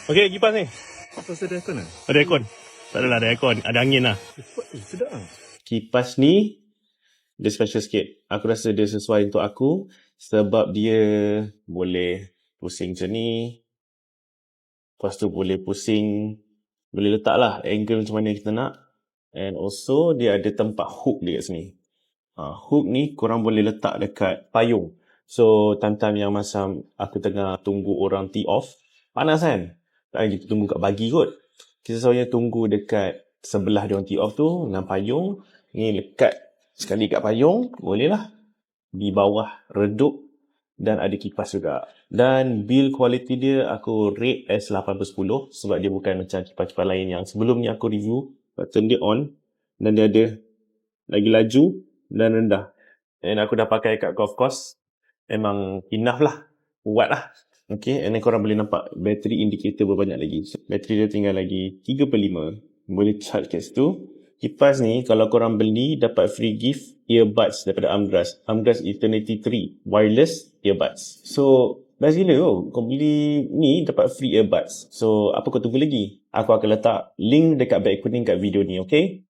Okey, kipas ni. Pasal ada aircon lah. Ada aircon? Tak adalah, ada aircon. Ada angin lah. Sedap lah. Kipas ni, dia special sikit. Aku rasa dia sesuai untuk aku sebab dia boleh pusing macam ni. Lepas tu boleh pusing, boleh letak lah angle macam mana kita nak. And also, dia ada tempat hook dia kat sini. Hook ni korang boleh letak dekat payung. So, time-time yang masa aku tengah tunggu orang tee off, panas kan? Tak payah kita tunggu kat bagi kot. Kita selalunya tunggu dekat sebelah dia orang tee off tu, dengan payung. Ni lekat sekali kat payung, boleh lah. Di bawah redup dan ada kipas juga. Dan build quality dia aku rate as 8/10 sebab dia bukan macam kipas-kipas lain yang sebelum ni aku review. Turn dia on dan dia ada lagi laju dan rendah. And aku dah pakai kat golf course. Memang enough lah. Kuat lah. Okay, and then korang boleh nampak battery indicator berapa banyak lagi. So, battery dia tinggal lagi 3/5. Boleh charge kat situ. Kipas ni kalau korang beli dapat free gift earbuds daripada Amgras. Amgras Eternity 3 wireless earbuds. So best gila tu. Kau beli ni dapat free earbuds. So apa kau tunggu lagi? Aku akan letak link dekat beg kuning kat video ni, okay?